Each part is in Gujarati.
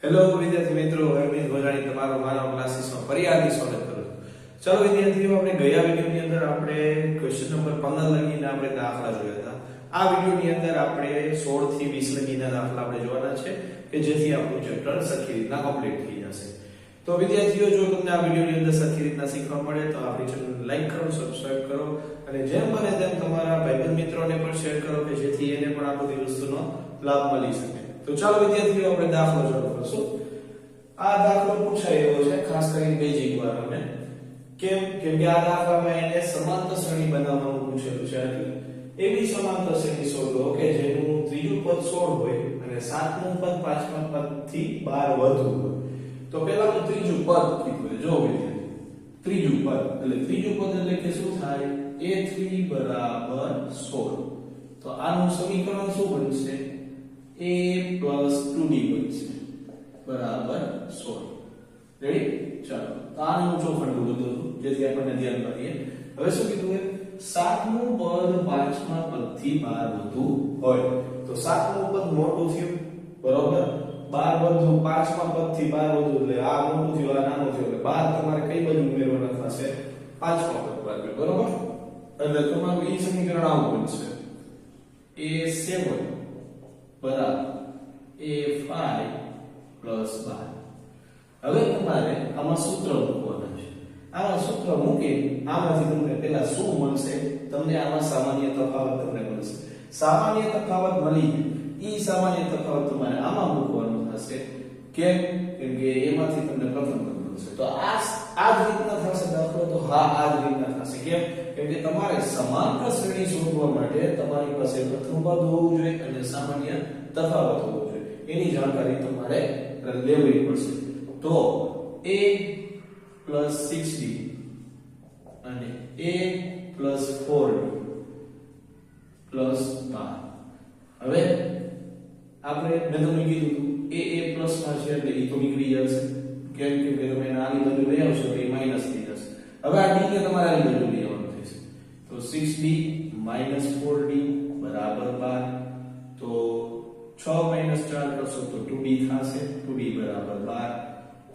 હેલો વિદ્યાર્થી મિત્રો, રમેશ ભોજાણી તમારો માનવ ક્લાસીસમાં ફરી હાર્દિક સ્વાગત કરું છું। ચલો વિદ્યાર્થીઓ, આપણે ગયા વિડિયોની અંદર આપણે ક્વેશ્ચન નંબર 15 લગીને આપણે દાખલા જોયા હતા। આ વિડિયોની અંદર આપણે 16 થી 20 લગીના દાખલા આપણે જોવાના છે કે જેથી આપણું ચેપ્ટર સરખી રીતના કમ્પ્લીટ થઈ જશે। તો વિદ્યાર્થીઓ, જો તમને આ વિડિયોની અંદર સરખી રીતના શીખવા મળે તો આપણી ચેનલને લાઈક કરો, સબસ્ક્રાઇબ કરો અને જેમ બને તેમ તમારા ભાઈબંધ મિત્રોને પણ શેર કરો કે જેથી એને પણ આ બધી વસ્તુનો લાભ મળી શકે। તો ચાલો વિદ્યાર્થીઓ, આપણે દાખલો શરૂ કરશું। આ દાખલો પૂછાય એવો છે, ખાસ કરીને બેઝિક વાળાને, કેમ કે આ દાખલામાં એને સમાંતર શ્રેણી બનાવવાનું પૂછેલું છે। એટલે એવી સમાંતર શ્રેણી શોધો કે જેનું ત્રીજું પદ 16 હોય અને સાતમું પદ પાંચમા પદથી 12 વધુ હોય। તો પહેલાનું ત્રીજું પદ કીધું છે, જો વિદ્યાર્થી, ત્રીજું પદ એટલે કે શું થાય? a3 બરાબર 16। તો આનું સમીકરણ શું બનશે? a plus 2d બનશે બરાબર 16। રેડી? ચાલો, તો આનું ચોખંડ બધું જેથી આપણને ધ્યાન કરીએ। હવે શું કીધું છે? સાતમું પદ પાંચમા પદથી 12 વધુ હોય। તો સાતમું પદ મોટું થયું, બરોબર, 12 વધુ, પાંચમા પદથી 12 વધુ એટલે આ મોટું થયું, આ નાનું થયું, એટલે 12 તમારે કઈ બાજુ ઉમેરવાના થશે? પાંચમા પદ બાજુ, બરોબર। એટલે તમારું ઈ સમીકરણ આવું બનશે, a7 બરાબર a5 plus 12। હવે તમારે આમાં સૂત્ર મૂકવાના છે। આમાં સૂત્ર મૂકી આમાંથી તમને પહેલા શું મળશે? તમને આમાં સામાન્ય તફાવત તમને મળશે। સામાન્ય તફાવત મળી, ઈ સામાન્ય તફાવત તમારે આમાં મૂકવાનું થશે। કેમ કે એમાંથી તમને પ્રથમ પદ મળશે। તો આ જ રીતના થશે દાખલો? તો હા, આ જ રીતના થશે। કેમ કે તમારે સમાંતર શ્રેણી શોધવા માટે તમારી પાસે પ્રથમ પદ હોવું જોઈએ અને સામાન્ય તફાવત હોવો જોઈએ, એની જાણકારી તમારે લેવી પડશે। તો a plus 6d અને a plus 4d plus 12। હવે આપણે મેં તમને કીધું a plus માં છે એટલે એ તો નીકળી જશે। કેમ કે તમે આની બાજુ લઈ આવશો તો એ માઈનસ થઈ જશે। હવે આ d ને તમારે આની બાજુ લઈ આવવાનું થશે। તો 6d minus 4d બરાબર 12। તો 6 minus 4 કરશો તો 2d થશે, 2d બરાબર 12।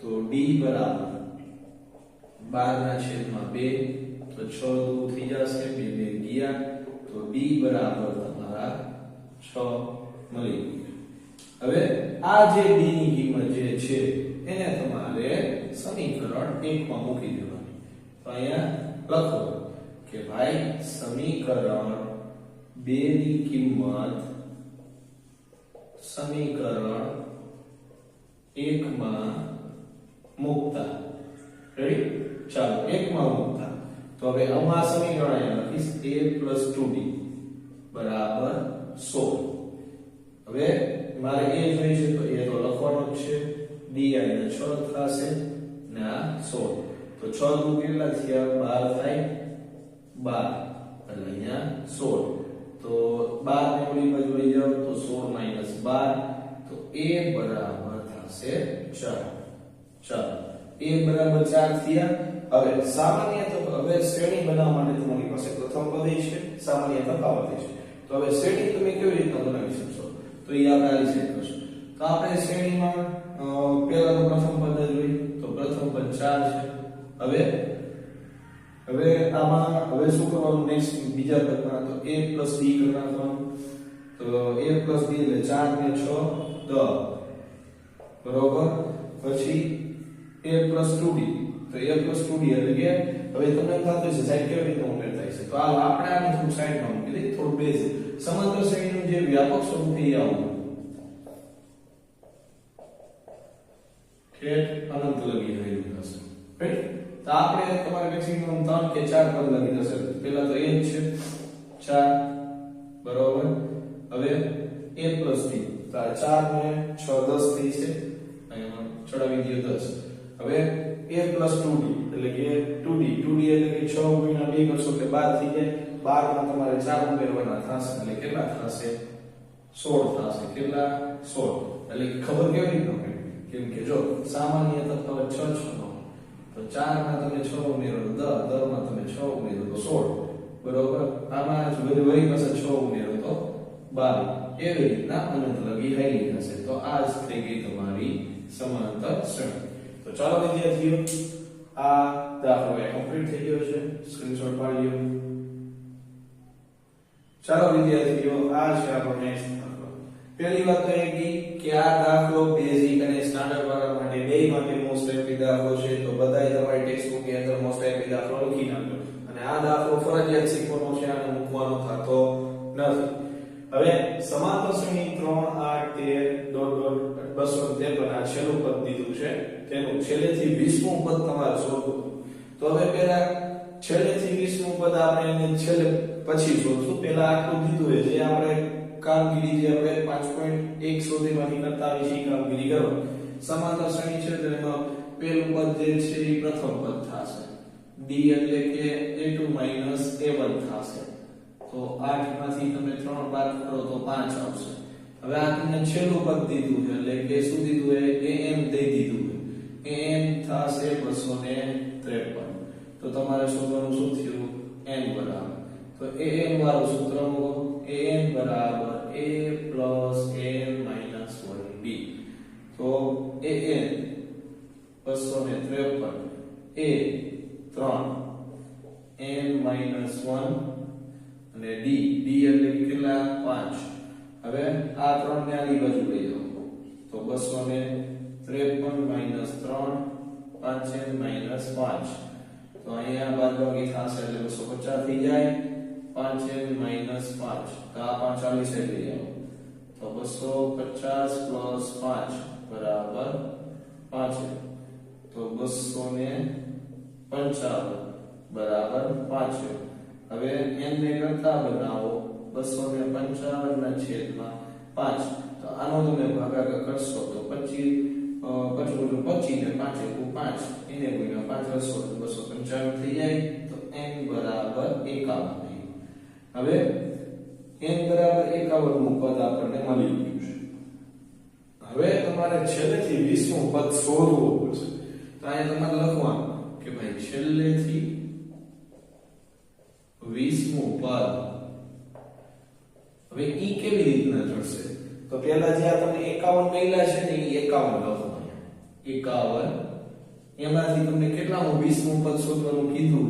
તો d બરાબર 12 ના છેદમાં 2, તો 6 દૂર થઈ જશે, 2 2 ગયા, તો d બરાબર તમારા 6 મળી ગયું। હવે આ જે d ની કિંમત જે છે એને તમારે સમીકરણ 1 માં મૂકી દેવાની। તો અહીંયા લખો કે ભાઈ સમીકરણ 2 ની કિંમત સમીકરણ 1 માં મૂકતા। રેડી? ચાલો, 1 માં મૂકતા। તો હવે આમાં સમીકરણ અહીંયા લખીશ a + 2d બરાબર 16। હવે મારે a જોઈએ છે તો a તો લખવાનો જ છે, d અહીંયા 6 થશે ને આ 16। તો 6 દુ કેટલા થયા? 12 થાય, 12 એટલે અહીંયા 16। તો 12 ને ઓલી બાજુ લઈ જાવ તો 16 - 12, તો a બરાબર થશે 4। ચાલો, a બરાબર 4 થયા। હવે સામાન્ય તો હવે શ્રેણી બનાવવા માટે તમારી પાસે પ્રથમ પદ છે, સામાન્ય તફાવત છે। તો હવે શ્રેણી તમે કેવી રીતના બનાવી શકશો? તો એ આપણે આ રીતે કરશું। તો આપણે શ્રેણીમાં પહેલાનું પ્રથમ પદ જોઈએ તો પ્રથમ પદ 4 છે। હવે આમાં હવે શું કરવાનું? નેક્સ્ટ બીજા પદમાં તો a + d કરી નાખવાનું। તો a + d એટલે 4 ને 6 10, બરોબર। પછી a + 2d, તો a + 2d એટલે કે હવે તમને એમ થતું હશે સાઈડ કેવી રીતે ઉમેરતા હશે? તો આપણે આને થોડું સાઈડમાં મૂકી દઈએ, થોડું બેઝ સમાંતર શ્રેણીનું જે વ્યાપક સ્વરૂપ છે એ આવું ઠેઠ અનંત લગી રહેલું હશે। રાઈટ? તો આપણે તમારે મેક્સિમમ 3 કે 4 પદ લગી હશે। પહેલા તો a છે 4, બરોબર। હવે a + d, તો આ 4 ને 6 10 થઈ છે, અહીંયા ચડાવી દઈએ 10। હવે a + 2d એટલે કે 2d એટલે કે 6 ગુણ્યા 2 કરશો એટલે 12 થઈ જાય। 12 માં તમારે 4 ઉમેરવાના થશે એટલે કેટલા થશે? 16 થશે। કેટલા? 16। એટલે ખબર કેવી રીતે પડે? કેમ કે જો સામાન્ય તફાવત 6 6 નો, તો 4 માં તમે 6 ઉમેરો તો 10, 10 માં તમે 6 ઉમેરો તો 16, બરોબર। આમાં જો વળી પાસે 6 ઉમેરો તો 12। એવી રીતના અનંત લગી હાઈલી થશે। તો આ જ થઈ ગઈ તમારી સમાંતર શ્રેણી. તો ચાલો વિદ્યાર્થીઓ આ દાખલો કમ્પ્લીટ થઈ ગયો છે, સ્ક્રીનશોટ પાડી લો. ચાલો વિદ્યાર્થીઓ આ છે આપણો નેક્સ્ટ દાખલો. પહેલી વાત તો એ કે આ દાખલો બેઝિક અને સ્ટાન્ડર્ડ વાળા માટે બેય માટે મોસ્ટ આઈપી દાખલો છે. તો બધાય તમારી ટેક્સ્ટબુક ની અંદર મોસ્ટ આઈપી દાખલો લખી નાખો અને આ દાખલો ફરજિયાત શીખવાનો છે અને મૂકવાનો થતો નથી. હવે સમાંતર શ્રેણી 3 8 13 253 આ છેલ્લું પદ દીધું છે, તેનું છેલ્લેથી 20મું પદ તમારે શોધવું. તો હવે પહેલા છેલ્લેથી 20મું પદ આપણે એને છેલ્લે પછી શોધશું. પહેલા આટલું દીધું છે જે આપણે કામગીરી જે આપણે 5.1 સુધીમાંથી કરતા આવી છે કામગીરી કરો. સમાંતર શ્રેણી છે તેમાં પહેલું પદ જે છે એ પ્રથમ પદ થશે, d એટલે કે a2 a1 થશે. તો 8 માંથી તમે 3 બાદ કરો તો 5 આવશે. હવે આ તમને છેલ્લું પદ દીધું છે એટલે કે શું દીધું છે am દઈ દીધું છે, am થશે 253. તો તમારે શોધવાનું શું થયું n બરાબર. તો am વાળું સૂત્ર મૂકો, am બરાબર a plus n minus 1b. તો am 253 a 3 n minus 1 અને d એટલે કેટલા 5. હવે આ 3 ને આની બાજુ લઈ જાઓ તો 253 minus 3 5n minus 5. તો અહીંયા બાદબાકી થશે એટલે 250 થઈ જાય. 5n minus 5 તો આ 5 40 લઈ જાઓ તો 250 plus 5 બરાબર 5. તો 255 બરાબર 5. હવે n ને કરતા બનાવો 255 ના છેદમાં 5. તો આનો તમે ભાગાકાર કરશો તો 25 25 ને 5 * 5 એને ગુણ્યા 5 કરશો તો 255 થઈ જાય. તો n બરાબર 51. હવે n બરાબર 51 નું પદ આપણને મળી ગયું છે. હવે તમારે છેલ્લેથી 20મું પદ શોધવું પડશે. તો અહીંયા તમારે લખવાનું કે ભાઈ છેલ્લેથી 20મું પદ. હવે ઈ કેવી રીતના જડશે? તો પહેલા જે તમને 51 મળ્યા છે ને ઈ 51 લખો. 51 એમાંથી તમને કેટલાનું 20મું પદ શોધવાનું કીધું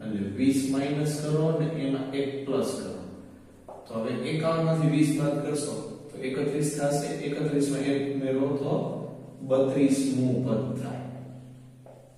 એટલે 20 માઈનસ કરો ને એમાં 1 પ્લસ કરો. તો હવે 51 માંથી 20 બાદ કરશો તો 31 થશે. 31 માં 1 ઉમેરો તો 32મું પદ થાય.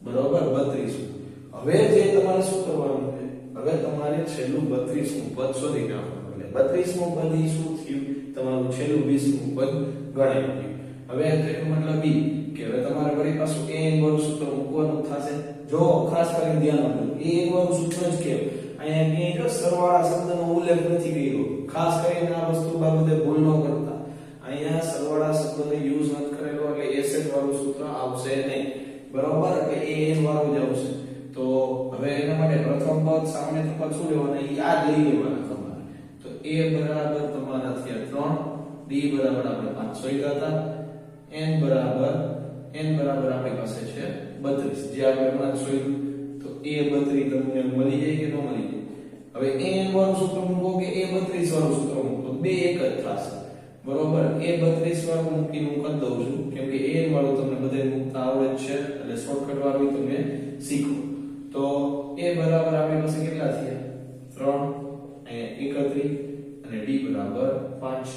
બરોબર 32. હવે જે તમારે શું કરવાનું છે? હવે તમારે છેલ્લું 32મું પદ શોધી કાઢવાનું. એટલે 32મું પદ ઈ શું થયું? તમારું છેલ્લું 20મું પદ ગણાઈ ગયું. હવે એનો મતલબ ઈ કે હવે તમારે વળી પાછું an વાળું સૂત્ર મૂકવાનું થશે. જો ખાસ કરીને ધ્યાન આપજો, an વાળું સૂત્ર જ કેમ અહીંયા ક્યાંય જો સરવાળા શબ્દનો ઉલ્લેખ નથી કર્યો. ખાસ કરીને આ વસ્તુ બાબતે ભૂલ ન કરતા. અહીંયા સરવાળા શબ્દનો યુઝ નથી કરેલો એટલે એસેટ વાળું સૂત્ર આવશે નહીં. બરોબર? એટલે an વાળું જ આવશે. તો હવે એના માટે પ્રથમ પદ સામાન્ય તફાવત શું લેવાના એ યાદ લઈ લેવાના તમારે. તો a બરાબર તમારા થયા 3, d બરાબર આપણે 500 હતા, n બરાબર આપણી પાસે છે 32 જે આપણે હમણાં જોયું. તો a 32 તમને મળી જાય કે ન મળી જાય? હવે an વાળું સૂત્ર મૂકો કે a 32 વાળું સૂત્ર મૂકો, બે એક જ થશે. બરોબર? a 32 વાળું મૂકીને હું કરી દઉં છું કેમ કે an વાળું તમને બધે મૂકતા આવડે જ છે એટલે શોર્ટકટ વાળું તમે શીખો. તો a બરાબર આપણી પાસે કેટલા થયા 3 અહીંયા 31 અને d બરાબર 5.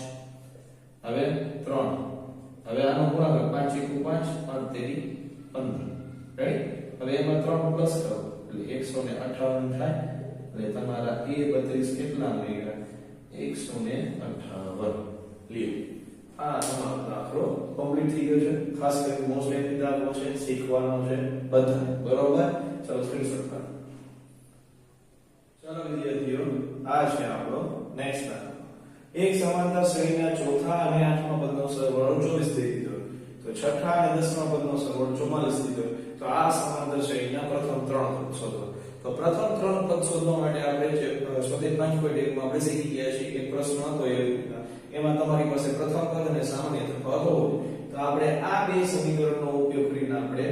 હવે 3 હવે આનો ગુણાકાર 5 * 5 5 તેરી 15. રાઈટ? હવે એમાં 3 પ્લસ કરો એટલે 158 થાય. એટલે તમારા a 32 કેટલા મળ્યા 158 લ્યો. આ તમારો દાખલો કમ્પ્લીટ થઈ ગયો છે. ખાસ કરીને મોસ્ટ આઈપી દાખલો છે, શીખવાનો છે બધા. બરોબર? ચલો સ્ક્રીનશોટ કરો. ચાલો વિદ્યાર્થીઓ આ છે આપણો નેક્સ્ટ દાખલો. એક સમાંતર શ્રેણીના ચોથા અને આઠમા પદનો સરવાળો 24 થઈ દીધો. તો છઠ્ઠા અને દસમા પદનો સરવાળો 44 દીધો. તો આ સમાંતર શ્રેણીના પ્રથમ 3 પદ શોધો. તો પ્રથમ 3 પદ શોધવા માટે આપણે જે સ્વાધ્યાય 5.1 માં આપણે શીખી ગયા છીએ એક પ્રશ્ન હતો એમાં તમારી પાસે પ્રથમ પદ અને સામાન્ય તફાવત હોય. તો આપણે આ બે સમીકરણનો ઉપયોગ કરીને આપણે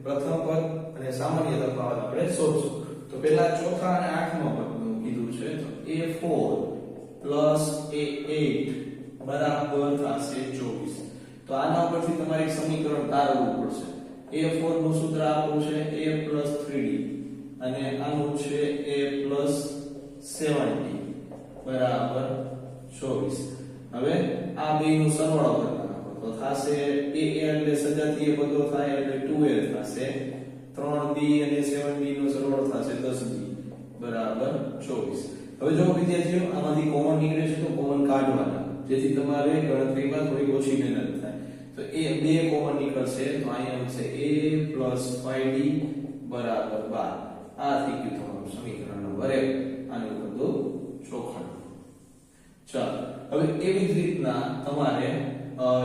પ્રથમ પદ અને સામાન્ય તફાવત આપણે શોધશું. તો પહેલા ચોથા અને આઠમા પદનું કીધું છે. તો a4 + a8 બરાબર થશે 24. તો આના ઉપરથી તમારે એક સમીકરણ તારવવું પડશે. a4 નું સૂત્ર આપણું છે a + 3d અને આનું છે a + 7d બરાબર 24. હવે આ બેયનો સરવાળો કરવાનો તો થાશે a એટલે સજાતીય પદો થાય એટલે 2a થશે, 3d અને 7d નો સરવાળો થશે 10d બરાબર 24. હવે જો વિદ્યાર્થીઓ આમાંથી કોમન નીકળે છે તો કોમન કાઢવાના જેથી તમારે ગણતરીમાં થોડી ઓછી મહેનત થાય. તો એ બે કોમન નીકળશે તો અહીંયા આવશે a + 5d બરાબર 12. આ થઈ ગયું તમારું સમીકરણ નંબર 1. આનું બધું ચોખણ. ચાલો હવે એવી જ રીતના તમારે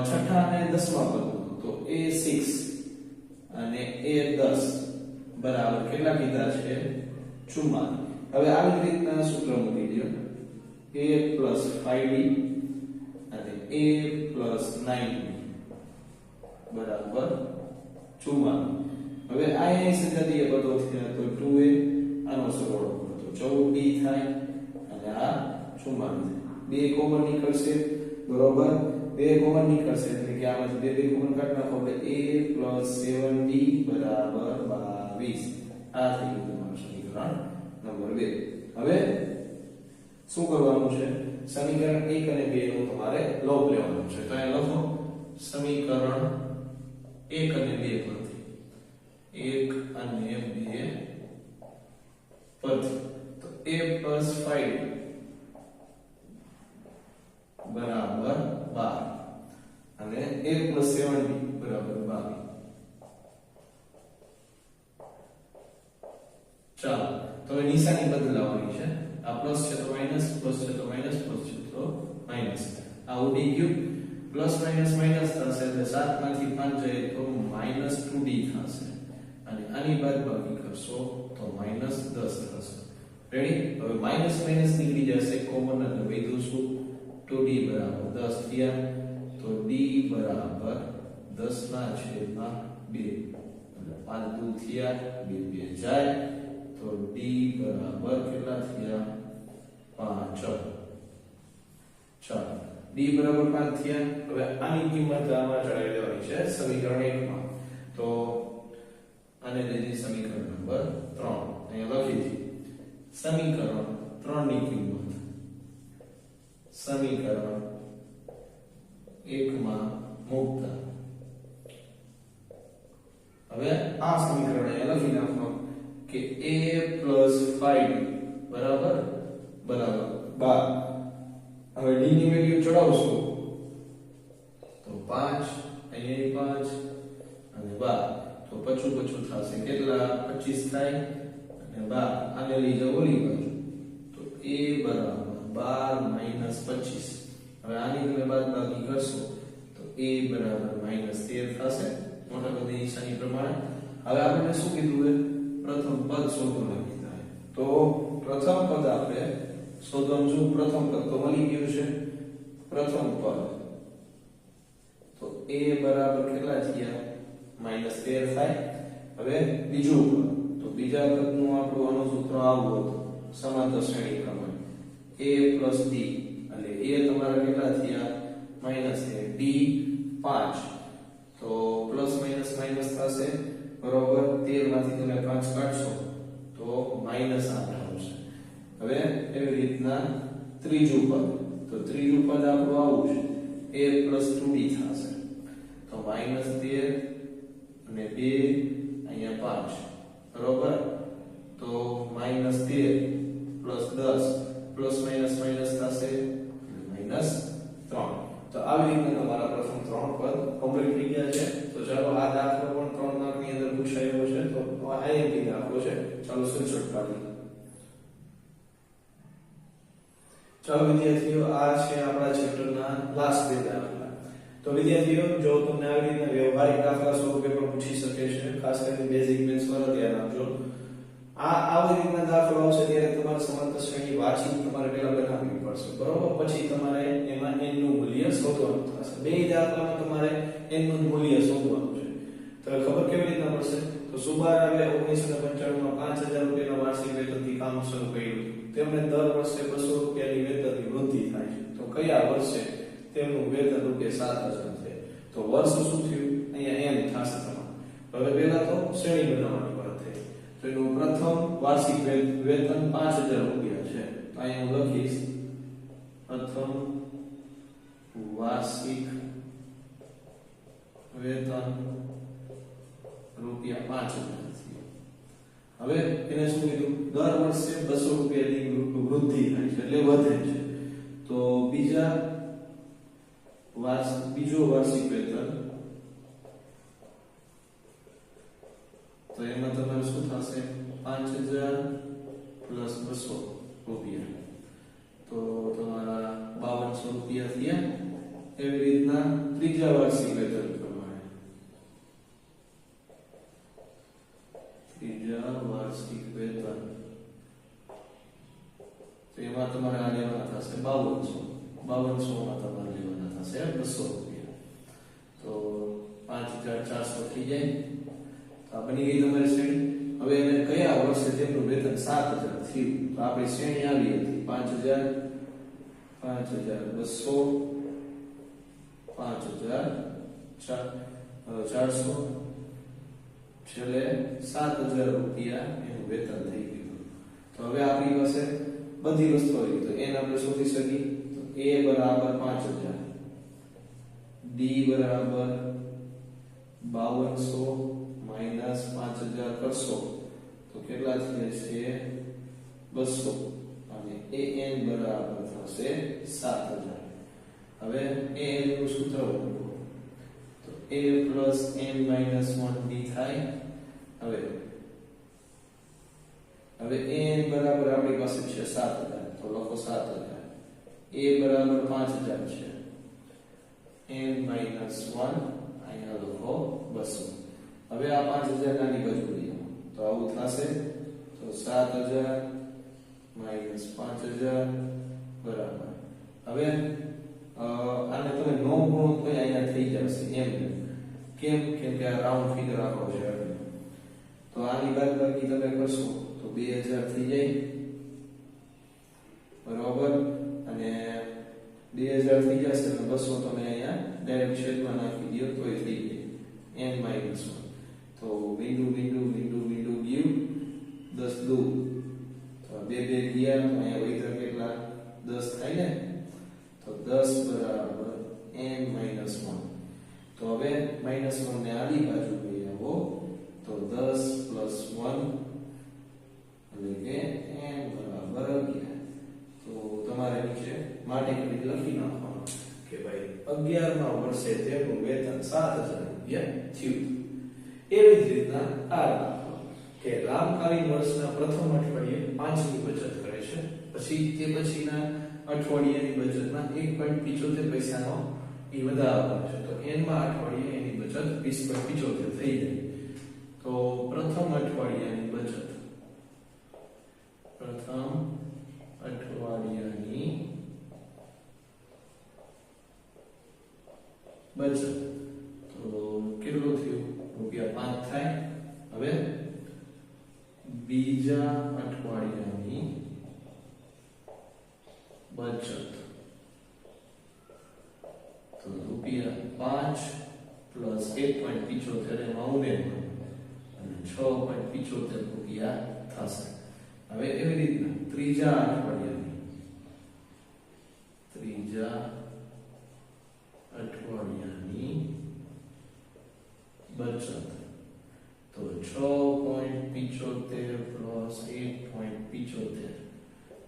છઠ્ઠા અને 10મા પદનું તો a6 અને a10 બરાબર કેટલા કીધા છે 44. હવે આવી રીતના સૂત્ર મૂકી દો a + 5d અને a + 9d બરાબર 44. હવે આ સજાતીય પદો થયા તો 2a આનો સરવાળો કરો તો 14d થાય અને આ 44. બે કોમન નીકળશે બરોબર, બે કોમન નીકળશે એટલે કે આમાંથી બે કોમન કાઢી નાખો એટલે a + 7d બરાબર 22. આ થઈ ગયું તમારું સમીકરણ નંબર 2. હવે શું કરવાનું છે સમીકરણ 1 અને 2 નો તમારે લોપ લેવાનો છે. તો અહીં લખો સમીકરણ 1 અને 2 પરથી 1 અને 2 પરથી તો a + 5d બરાબર 12 અને a + 7d બરાબર 22. ચાલો તો હવે નિશાની બદલાવાની છે. આ પ્લસ છે તો માઈનસ, પ્લસ છે તો માઈનસ, પ્લસ છે તો માઈનસ. આ ઉડી ગયું પ્લસ માઈનસ માઈનસ થશે એટલે 7 માંથી 5 જાય તો -2d થશે અને આની બાદબાકી કરશો તો -10 થશે. રેડી? હવે માઈનસ માઈનસ નીકળી જશે કોમન એટલે વધ્યું શું 2d બરાબર 10 થયા તો d બરાબર 10 ના છેદમાં 2 એટલે 5 દૂ થયા 2 2 જાય તો d બરાબર કેટલા થયા 5. ચાલો d બરાબર 5 થયા. હવે આની કિંમત આમાં ચડાવી દેવાની છે સમીકરણ 1 માં. તો આને લઈને સમીકરણ નંબર 3 અહીંયા લખી છે. સમીકરણ 3 ની કિંમત સમીકરણ 1 માં મૂકતા હવે આ સમીકરણ અહીંયા લખી નાખો કે a + 5d બરાબર 12. હવે d ની વેલ્યુ ચડાવશો તો 5 અહીંયા 5 અને 12 તો પછું થશે કેટલા 25 થાય અને 12 આને લઈ જાવ ઓલી બાજુ તો a બરાબર 12 - 25. હવે આની તમે બાદબાકી કરશો તો a બરાબર -13 થશે મોટા બધી નિશાની પ્રમાણે. હવે આપણે શું કીધું છે પ્રથમ પદ શોધવાનું કીધા છે. તો પ્રથમ પદ આપણે શોધવાનું શું પ્રથમ પદ તો મળી ગયું છે. પ્રથમ પદ તો a બરાબર કેટલા થયા -13 થાય. હવે બીજું પદ તો બીજા પદનું આપણું આનું સૂત્ર આવું હતું સમાંતર શ્રેણી પ્રમાણે a + d એટલે a તમારા કેટલા થયા -1 d 5 તો પ્લસ માઈનસ માઈનસ થશે બરોબર. 13 માંથી તમે 5 કાઢશો તો -8 આવશે. હવે એવી રીતના ત્રીજું પદ તો ત્રીજું પદ આપણું આવું છે a + 2d થશે તો -13 અને 2 અહીંયા 5 બરોબર. તો -13 + 10 પ્લસ માઈનસ માઈનસ થશે -3. તો આવી રીતે તમારા પ્રથમ 3 પદ કમ્પ્લીટ થઈ ગયા છે. તો ચાલો આ દાખલો પણ 3 માર્ક ની અંદર પૂછાયો છે તો આઈએમપી દાખલો છે. ચાલો સ્ક્રીનશોટ કાઢીએ. ચાલો વિદ્યાર્થીઓ આ છે આપણા ચેપ્ટરના લાસ્ટ બે દાખલા. તો વિદ્યાર્થીઓ જો તમને આવી રીતના વ્યવહારિક દાખલા સ્વરૂપે પણ પૂછી શકે છે ખાસ કરીને બેઝિક મેથ્સ પર ધ્યાન આપજો. આવી રીતના દાખલો આવશે ત્યારે તમારે સમાંતર શ્રેણી વાંચી તમારે પહેલા બનાવવી પડશે બરોબર. પછી તમારે એમાં n નું મૂલ્ય શોધવાનું થશે. બે દાખલામાં તમારે n નું મૂલ્ય શોધવાનું છે. તો ખબર કેવી રીતના પડશે તો સુબાર આવે 1995 માં 5000 રૂપિયાના વાર્ષિક વેતનથી કામ શરૂ કર્યું. તેમને દર વર્ષે 200 રૂપિયાની વેતનની વૃદ્ધિ થાય છે. તો કયા વર્ષે તેમનું વેતન રૂપિયા 7000 છે. તો વર્ષ શું થયું અહીંયા એમ થશે તમારે હવે પહેલા તો શ્રેણી બનાવવાની વાત થઈ તો એનું પ્રથમ વાર્ષિક વેતન 5000 રૂપિયા છે તો અહીંયા હું લખીશ પ્રથમ વાર્ષિક વેતન રૂપિયા 5000 હવે એને શું કીધું દર વર્ષે 200 રૂપિયાની વૃદ્ધિ થાય છે એટલે વધે છે તો બીજો વાર્ષિક વેતન તો એમાં તમારે શું થશે 5000 પ્લસ 200 રૂપિયા તો તમારા 5200 રૂપિયા થયા એવી રીતના ત્રીજા વાર્ષિક વેતન પ્રમાણે ત્રીજા વાર્ષિક વેતન તો એમાં તમારે આ લેવાના થશે 5200 માં તમારે લેવાના થશે 200 રૂપિયા તો 5400 થઈ જાય તો આ બની ગઈ તમારી શ્રેણી હવે એને કયા વર્ષે તેમનું વેતન 7000 થયું તો આપણી શ્રેણી આવી હતી 5000 5200 5400 છેલ્લે 7000 રૂપિયા એનું વેતન થઈ ગયું તો હવે આપણી પાસે બધી વસ્તુ આવી તો એને આપણે શોધી શકીએ તો a બરાબર 5000 d બરાબર 5200 માઈનસ 5000 કરશો તો કેટલા થાય છે 200 અને an બરાબર થશે 7000 હવે an નું સૂત્ર તો a n - 1 b થાય હવે an બરાબર આપણી પાસે છે 7000 તો લખો 7000 a બરાબર 5000 છે n - 1 અહીંયા લખો 200 હવે આ 5000 નાની બાજુ લઈ આવો તો આવું થશે તો 7000 - 5000 બરાબર હવે આને તમે નો ગુણો તો અહીંયા થઈ જશે એમ કેમ કે આ રાઉન્ડ ફિગર આખો છે તો આની બાદબાકી તમે કરશો તો 2000 થઈ જાય બરાબર અને 2000 થઈ જશે અને 200 તમે અહીંયા ડાયરેક્ટ છેદમાં નાખી દો તો એ થઈ જાય n - 1 તો બિંદુ ગયું 10 દુ તો 2 ગયા તો અહીંયા વૈધર કેટલા 10 થાય ને તો 10 બરાબર n - 1 તો હવે -1 ને આડી બાજુ લઈ આવો તો 10 + 1 એટલે કે n બરાબર 11 તો તમારે નીચે માટે કરી લખી નાખવાનું કે ભાઈ 11મા વર્ષે તેમનું વેતન 7000 રૂપિયા થયું એવી જ રીતના આ દાખલો કે રામકાલીન વર્ષના પ્રથમ અઠવાડિયે 5 ની બચત કરે છે પછી તે પછીના અઠવાડિયાની બચતમાં 1.75 પૈસાનો ઈ વધારો છે તો n માં અઠવાડિયે એની બચત 20.75 થઈ જાય તો પ્રથમ અઠવાડિયાની બચત તો કેટલું થયું રૂપિયા 5 થાય હવે બીજા અઠવાડિયાની બચત તો રૂપિયા 5 + 1.75 એમાં ઉમેરવાનું અને 6.75 રૂપિયા થશે હવે એવી રીતના ત્રીજા અઠવાડિયાની બચત તો 6.75 + 1.75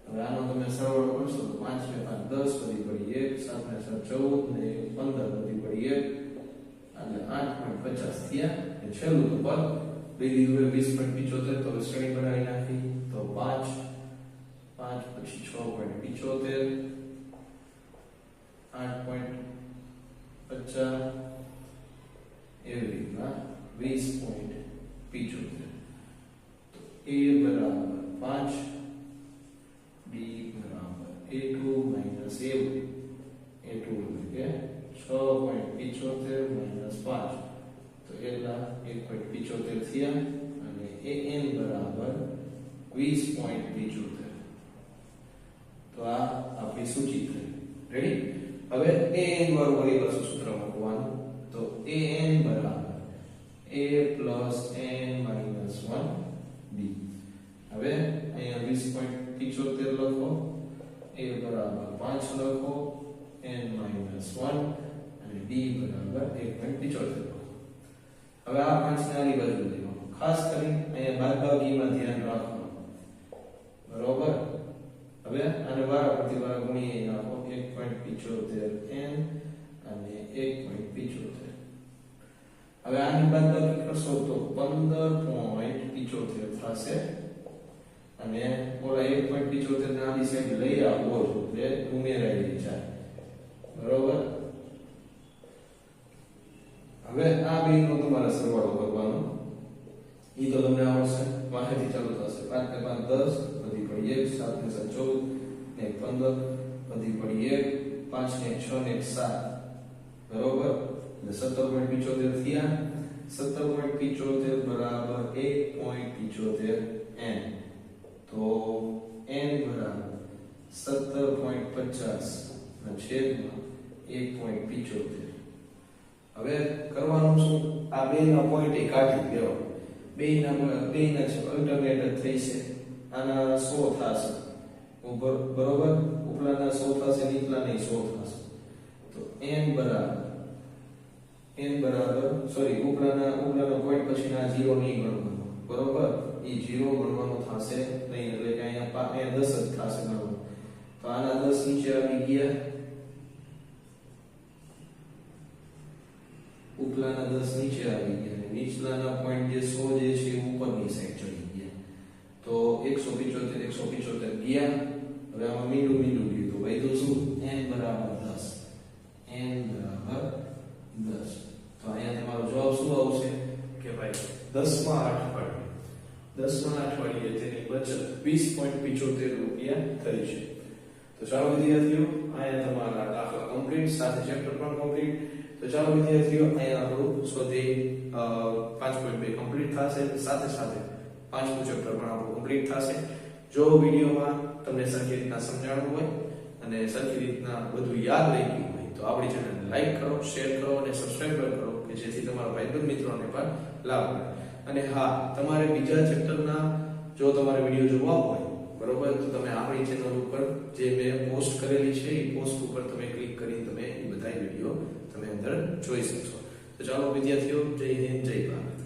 હવે આનો તમે સરવાળો કરશો તો 5 ને 5 10 વધી પડી 1 7 ને 7 14 ને 15 વધી પડી 1 અને 8.50 થયા અને છેલ્લું તો પદ લઈ લીધું 20.75 તો શ્રેણી બનાવી નાખી તો 5 પછી 6.75 8.50 એવી રીતના 20.75 તો a બરાબર 5 b બરાબર a2 - a2 એટલે કે 6.75 - 5 તો એટલા 1.75 થયા અને an બરાબર 20.75 તો આ આપણી સૂચિ થઈ રેડી હવે an વાળું વળી પાછું સૂત્ર મૂકવાનું તો an બરાબર a plus n minus 1 b. હવે અહીંયા 20.75 લખો, a બરાબર 5 લખો, n minus 1 અને d બરાબર 1.75 લખો. હવે આ 5 ને આની બાજુ લેવાનો, ખાસ કરી અહીંયા બાદબાકીમાં ધ્યાન રાખવાનું, બરોબર. હવે આને વારાફરતી વારા ગુણીએ નાખો, 1.75 n અને 1.75. હવે આની બાદબાકી કરશો તો 15.75 થશે અને ઓલા 1.75 ને આની સાઈડ લઈ આવો એટલે ઉમેરાઈ જાય, બરોબર. હવે આ બેનો તમારે સરવાળો કરવાનો, ઈ તો તમને આવડશે, વાહેથી ચાલુ થશે. 5 ને 5 10, વધી પડી 1, 7 ને 7 14 ને 15, વધી પડી 1, 5 ને 6 ને 7, બરોબર. એટલે 17.75 થયા. 17.75 બરાબર 1.75 n. તો n બરાબર 17.50 ના છેદમાં 1.75. હવે કરવાનું શું, આ બેના પોઈન્ટ એ કાઢી દેવા, બેના છે અલ્ટરનેટ થઈ છે. આના 100 થશે, બરોબર. ઉપલાના 100 થશે, નીચલાના 100 થશે. તો n બરાબર સોરી ઉપલાના પોઈન્ટ પછીના 0 નહીં ગણવાનો, બરોબર. એ 0 ગણવાનો થશે નહીં, એટલે કે અહીંયા 10 જ થશે ગણવાનું. તો આના 10 નીચે આવી ગયા, ઉપલાના 10 નીચે આવી ગયા અને નીચલાના પોઈન્ટ જે 100 જે છે ઉપરની સાઈડ ચડી ગયા. તો 175 175 ગયા. હવે આમાં મીંડું ગયું તો ભાઈ તો શું, n બરાબર 10. n બરાબર 10. તો અહીંયા તમારો જવાબ શું આવશે કે ભાઈ 10 માં 8 પાડીએ, 10 માં 8 પાડીએ તેની બચત 20.75 રૂપિયા થઈ છે. તો ચાલો વિદ્યાર્થીઓ, અહીંયા તમારા દાખલા કમ્પ્લીટ, સાથે ચેપ્ટર પણ કમ્પ્લીટ. તો ચાલો વિદ્યાર્થીઓ, અહીંયા આપણું સ્વાધ્યાય 5.2 કમ્પ્લીટ થશે, સાથે સાથે 5મું ચેપ્ટર પણ આપણું કમ્પ્લીટ થશે. જો વિડીયોમાં તમને સરખી રીતના સમજાણું હોય અને સરખી રીતના બધું યાદ રહી ગયું હોય તો આપણી ચેનલને લાઈક કરો, શેર કરો અને સબસ્ક્રાઇબ કરો કે જેથી તમારા ભાઈબંધ મિત્રોને પણ લાભ મળે. અને હા, તમારે બીજા ચેપ્ટરના જો તમારે વિડીયો જોવા હોય, બરોબર, તો તમે આપણી ચેનલ ઉપર જે મેં પોસ્ટ કરેલી છે એ પોસ્ટ ઉપર તમે ક્લિક કરી તમે એ બધા વિડીયો તમે અંદર જોઈ શકશો. તો ચાલો વિદ્યાર્થીઓ, જય હિન્દ, જય ભારત.